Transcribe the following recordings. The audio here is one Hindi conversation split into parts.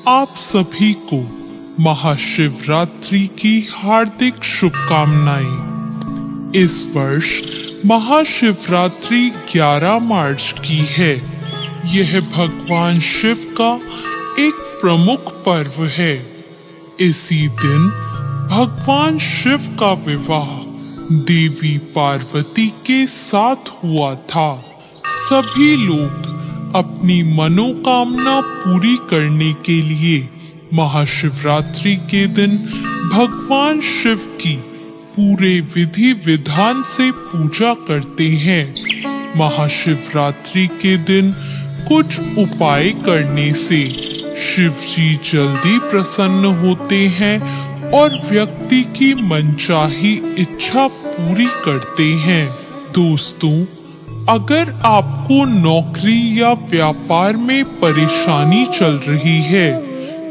आप सभी को महाशिवरात्रि की हार्दिक शुभकामनाएं। इस वर्ष महाशिवरात्रि 11 मार्च की है। यह भगवान शिव का एक प्रमुख पर्व है। इसी दिन भगवान शिव का विवाह देवी पार्वती के साथ हुआ था। सभी लोग अपनी मनोकामना पूरी करने के लिए महाशिवरात्रि के दिन भगवान शिव की पूरे विधि विधान से पूजा करते हैं। महाशिवरात्रि के दिन कुछ उपाय करने से शिव जी जल्दी प्रसन्न होते हैं और व्यक्ति की मनचाही इच्छा पूरी करते हैं। दोस्तों, अगर आपको नौकरी या व्यापार में परेशानी चल रही है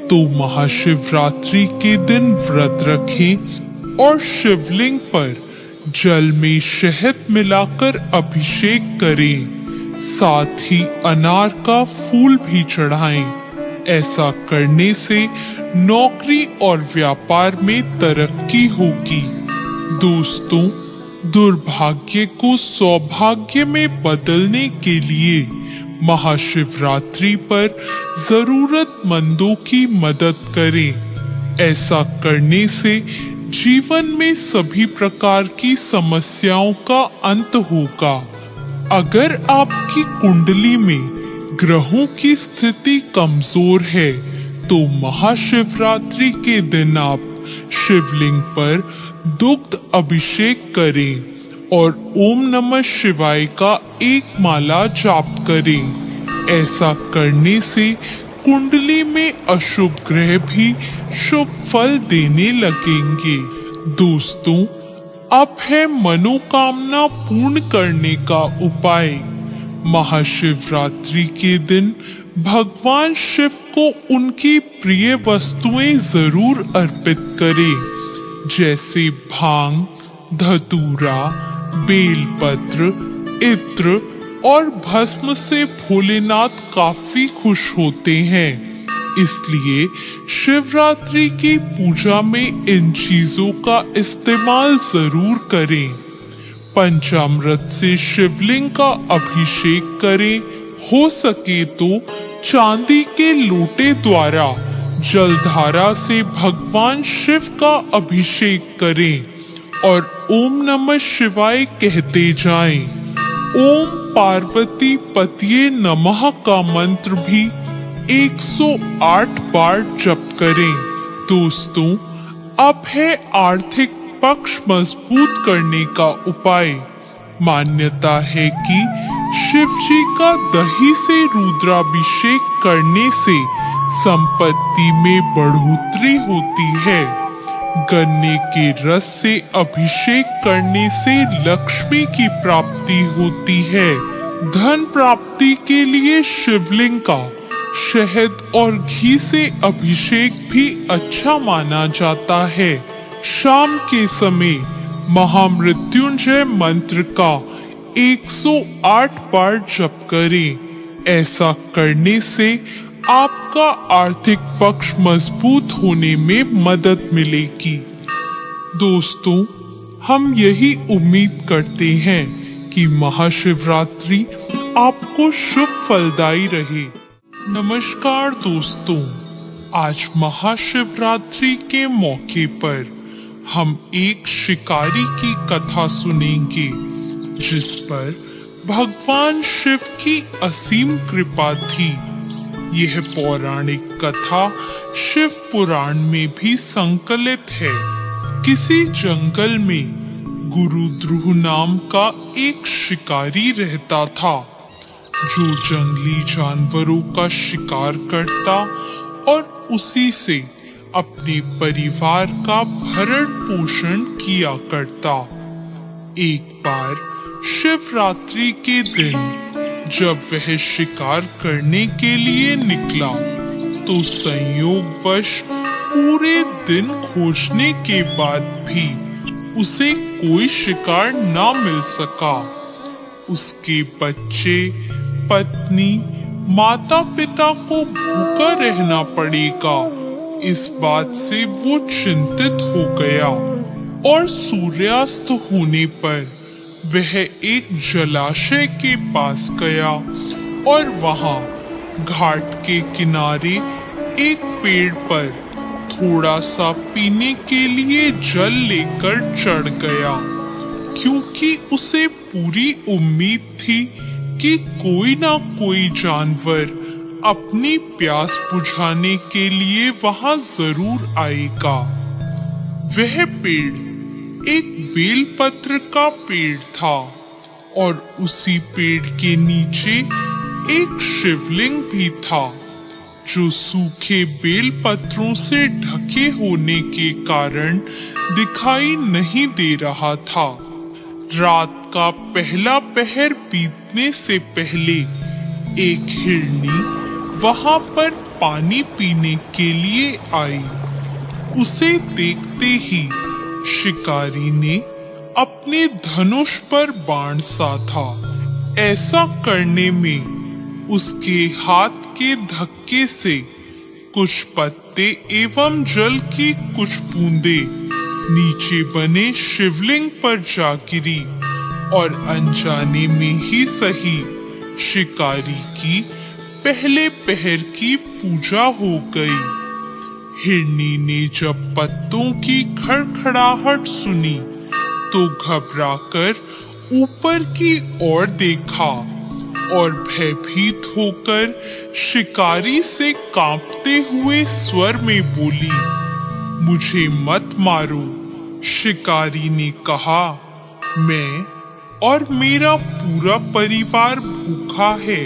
तो महाशिवरात्रि के दिन व्रत रखें और शिवलिंग पर जल में शहद मिलाकर अभिषेक करें। साथ ही अनार का फूल भी चढ़ाएं। ऐसा करने से नौकरी और व्यापार में तरक्की होगी। दोस्तों, दुर्भाग्य को सौभाग्य में बदलने के लिए महाशिवरात्रि पर जरूरतमंदों की मदद करें। ऐसा करने से जीवन में सभी प्रकार की समस्याओं का अंत होगा। अगर आपकी कुंडली में ग्रहों की स्थिति कमजोर है तो महाशिवरात्रि के दिन आप शिवलिंग पर दुग्ध अभिषेक करें और ओम नमः शिवाय का एक माला जाप करें। ऐसा करने से कुंडली में अशुभ ग्रह भी शुभ फल देने लगेंगे। दोस्तों, अब है मनोकामना पूर्ण करने का उपाय। महाशिवरात्रि के दिन भगवान शिव को उनकी प्रिय वस्तुएं जरूर अर्पित करें, जैसे भांग, धतूरा, बेलपत्र, इत्र और भस्म से भोलेनाथ काफी खुश होते हैं। इसलिए शिवरात्रि की पूजा में इन चीजों का इस्तेमाल जरूर करें। पंचामृत से शिवलिंग का अभिषेक करें। हो सके तो चांदी के लोटे द्वारा जलधारा से भगवान शिव का अभिषेक करें और ओम नमः शिवाय कहते जाएं। ओम पार्वती पतिये नमः का मंत्र भी 108 बार जप करें। दोस्तों, अब है आर्थिक पक्ष मजबूत करने का उपाय। मान्यता है कि शिव जी का दही से रुद्राभिषेक करने से संपत्ति में बढ़ोतरी होती है। गन्ने के रस से अभिषेक करने से लक्ष्मी की प्राप्ति होती है। धन प्राप्ति के लिए शिवलिंग का शहद और घी से अभिषेक भी अच्छा माना जाता है। शाम के समय महामृत्युंजय मंत्र का 108 बार जप करें। ऐसा करने से आपका आर्थिक पक्ष मजबूत होने में मदद मिलेगी। दोस्तों, हम यही उम्मीद करते हैं कि महाशिवरात्रि आपको शुभ फलदायी रहे। नमस्कार दोस्तों, आज महाशिवरात्रि के मौके पर हम एक शिकारी की कथा सुनेंगे, जिस पर भगवान शिव की असीम कृपा थी। यह पौराणिक कथा शिव पुराण में भी संकलित है। किसी जंगल में गुरु ध्रुव नाम का एक शिकारी रहता था, जो जंगली जानवरों का शिकार करता और उसी से अपने परिवार का भरण पोषण किया करता। एक बार शिवरात्रि के दिन जब वह शिकार करने के लिए निकला तो संयोगवश पूरे दिन खोजने के बाद भी उसे कोई शिकार ना मिल सका। उसके बच्चे, पत्नी, माता पिता को भूखा रहना पड़ेगा। इस बात से वो चिंतित हो गया और सूर्यास्त होने पर वह एक जलाशय के पास गया और वहां घाट के किनारे एक पेड़ पर थोड़ा सा पीने के लिए जल लेकर चढ़ गया, क्योंकि उसे पूरी उम्मीद थी कि कोई ना कोई जानवर अपनी प्यास बुझाने के लिए वहां जरूर आएगा। वह पेड़ एक बेलपत्र का पेड़ था और उसी पेड़ के नीचे एक शिवलिंग भी था, जो सूखे बेलपत्रों से ढके होने के कारण दिखाई नहीं दे रहा था। रात का पहला पहर बीतने से पहले एक हिरनी वहां पर पानी पीने के लिए आई। उसे देखते ही शिकारी ने अपने धनुष पर बाण साधा। ऐसा करने में उसके हाथ के धक्के से कुछ पत्ते एवं जल की कुछ बूंदे नीचे बने शिवलिंग पर जा गिरी और अनजाने में ही सही शिकारी की पहले पहर की पूजा हो गई। हिरनी ने जब पत्तों की खड़खड़ाहट सुनी तो घबराकर ऊपर की ओर देखा और भयभीत होकर शिकारी से कांपते हुए स्वर में बोली, मुझे मत मारो। शिकारी ने कहा, मैं और मेरा पूरा परिवार भूखा है,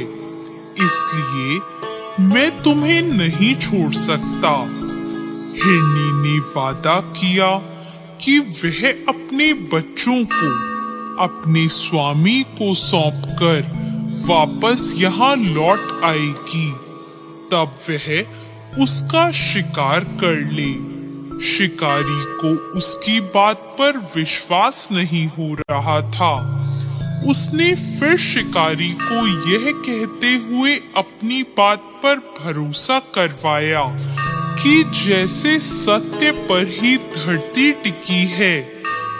इसलिए मैं तुम्हें नहीं छोड़ सकता। हिरनी ने वादा किया कि वह अपने बच्चों को अपने स्वामी को सौंपकर वापस यहाँ लौट आएगी, तब वह उसका शिकार कर ले। शिकारी को उसकी बात पर विश्वास नहीं हो रहा था। उसने फिर शिकारी को यह कहते हुए अपनी बात पर भरोसा करवाया कि जैसे सत्य पर ही धरती टिकी है,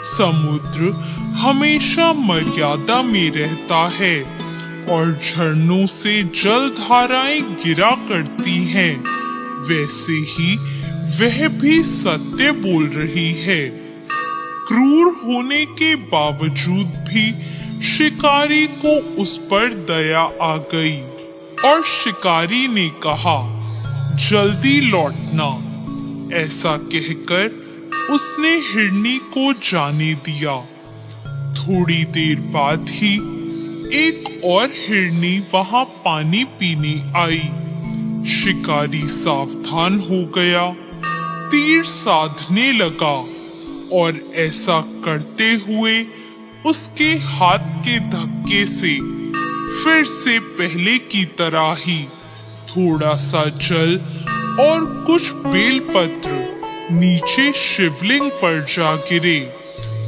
समुद्र हमेशा मर्यादा में रहता है और झरनों से जल धाराएं गिरा करती हैं, वैसे ही वह भी सत्य बोल रही है। क्रूर होने के बावजूद भी शिकारी को उस पर दया आ गई और शिकारी ने कहा, जल्दी लौटना। ऐसा कहकर उसने हिरनी को जाने दिया। थोड़ी देर बाद ही एक और हिरनी वहां पानी पीने आई। शिकारी सावधान हो गया, तीर साधने लगा और ऐसा करते हुए उसके हाथ के धक्के से फिर से पहले की तरह ही थोड़ा सा जल और कुछ बेलपत्र नीचे शिवलिंग पर जा गिरे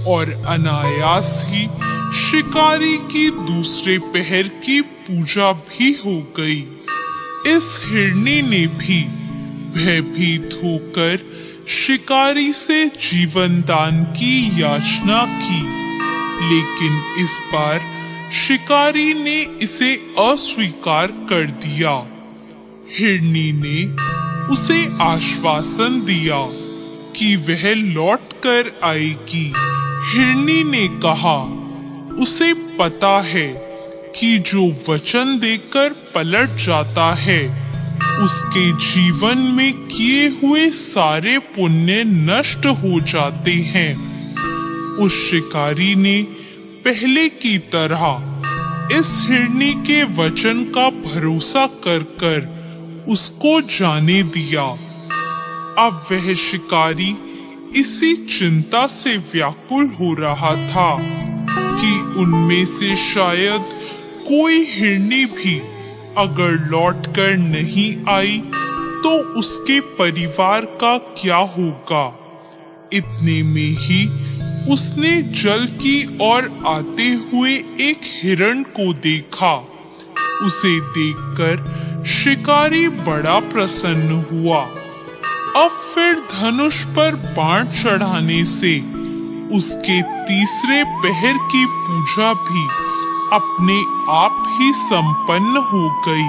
और अनायास ही शिकारी की दूसरे पहर की पूजा भी हो गई। इस हिरनी ने भी भयभीत होकर शिकारी से जीवन दान की याचना की, लेकिन इस बार शिकारी ने इसे अस्वीकार कर दिया। हिरनी ने उसे आश्वासन दिया कि वह लौट कर आएगी। हिरनी ने कहा, उसे पता है कि जो वचन देकर पलट जाता है, उसके जीवन में किए हुए सारे पुण्य नष्ट हो जाते हैं। उस शिकारी ने पहले की तरह इस हिरनी के वचन का भरोसा कर उसको जाने दिया। अब वह शिकारी इसी चिंता से व्याकुल हो रहा था कि उनमें से शायद कोई हिरनी भी अगर लौट कर नहीं आई तो उसके परिवार का क्या होगा। इतने में ही उसने जल की ओर आते हुए एक हिरण को देखा। उसे देखकर शिकारी बड़ा प्रसन्न हुआ। अब फिर धनुष पर बाण चढ़ाने से उसके तीसरे पहर की पूजा भी अपने आप ही संपन्न हो गई।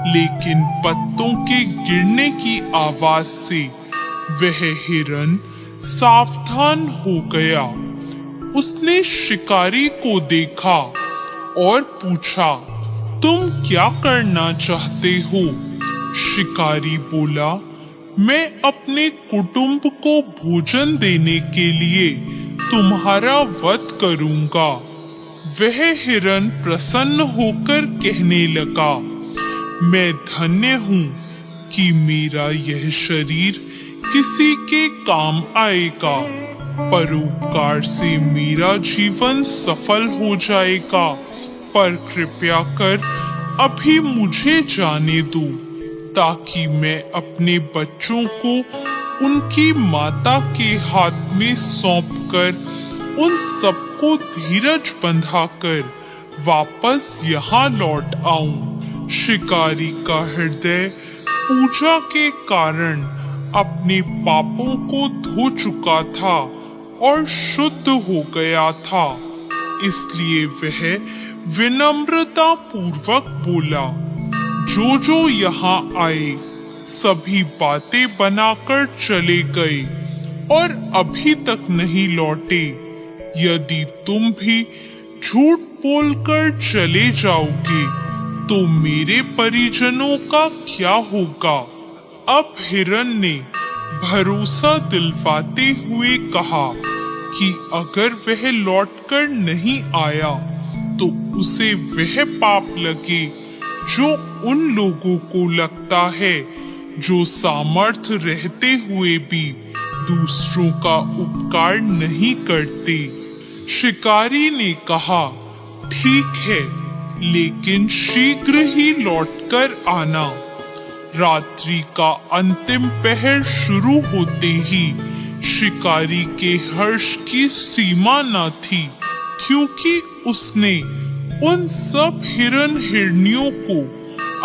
लेकिन पत्तों के गिरने की आवाज से वह हिरन सावधान हो गया। उसने शिकारी को देखा और पूछा, तुम क्या करना चाहते हो? शिकारी बोला, मैं अपने कुटुंब को भोजन देने के लिए तुम्हारा वध करूंगा। वह हिरन प्रसन्न होकर कहने लगा, मैं धन्य हूँ कि मेरा यह शरीर किसी के काम आएगा। परोपकार से मेरा जीवन सफल हो जाएगा, पर कृपया कर अभी मुझे जाने दो, ताकि मैं अपने बच्चों को उनकी माता के हाथ में सौंपकर उन सबको धीरज बंधाकर वापस यहाँ लौट आऊं। शिकारी का हृदय पूजा के कारण अपने पापों को धो चुका था और शुद्ध हो गया था, इसलिए वह विनम्रता पूर्वक बोला, जो यहाँ आए सभी बातें बनाकर चले गए और अभी तक नहीं लौटे। यदि तुम भी झूठ बोलकर चले जाओगे तो मेरे परिजनों का क्या होगा? अब हिरन ने भरोसा दिलवाते हुए कहा कि अगर वह लौटकर नहीं आया तो उसे वह पाप लगे जो उन लोगों को लगता है जो सामर्थ्य रहते हुए भी दूसरों का उपकार नहीं करते। शिकारी ने कहा, ठीक है, लेकिन शीघ्र ही लौटकर आना। रात्रि का अंतिम पहर शुरू होते ही शिकारी के हर्ष की सीमा न थी, क्योंकि उसने उन सब हिरन हिरनियों को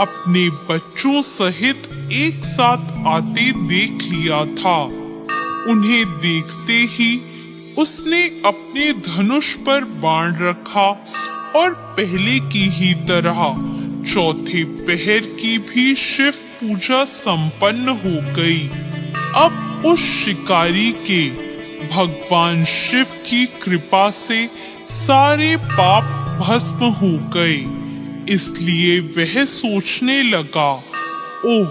अपने बच्चों सहित एक साथ आते देख लिया था। उन्हें देखते ही उसने अपने धनुष पर बाण रखा और पहले की ही तरह चौथे पहर की भी शिव पूजा संपन्न हो गई। अब उस शिकारी के भगवान शिव की कृपा से सारे पाप भस्म हो गए, इसलिए वह सोचने लगा, ओह,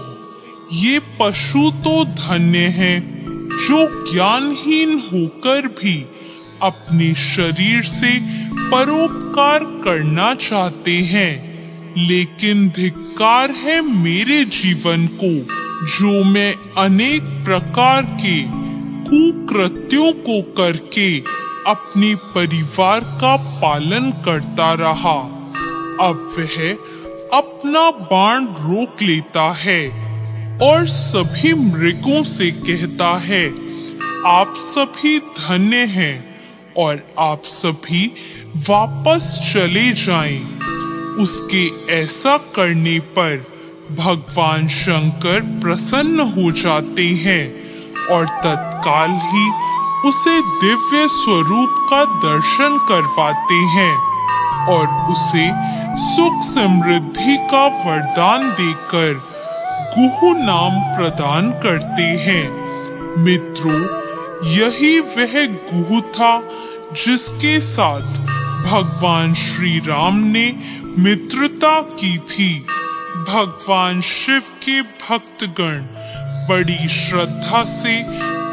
ये पशु तो धन्य हैं जो ज्ञानहीन होकर भी अपने शरीर से परोपकार करना चाहते हैं। लेकिन धिक्कार है मेरे जीवन को, जो मैं अनेक प्रकार के कुकृत्यों को करके अपने परिवार का पालन करता रहा। अब वह अपना बाण रोक लेता है और सभी मृगों से कहता है, आप सभी धन्य हैं और आप सभी वापस चले जाएं। उसके ऐसा करने पर भगवान शंकर प्रसन्न हो जाते हैं और तत्काल ही उसे दिव्य स्वरूप का दर्शन करवाते हैं और उसे सुख समृद्धि का वरदान देकर गुहु नाम प्रदान करते हैं। मित्रों, यही वह गुहु था जिसके साथ भगवान श्री राम ने मित्रता की थी। भगवान शिव के भक्तगण बड़ी श्रद्धा से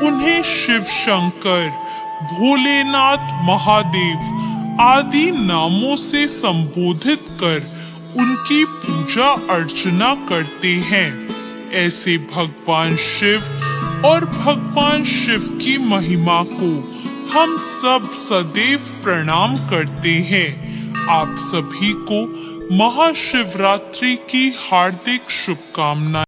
उन्हें शिव शंकर, भोलेनाथ, महादेव आदि नामों से संबोधित कर उनकी पूजा अर्चना करते हैं। ऐसे भगवान शिव और भगवान शिव की महिमा को हम सब सदैव प्रणाम करते हैं। आप सभी को महाशिवरात्रि की हार्दिक शुभकामनाएं।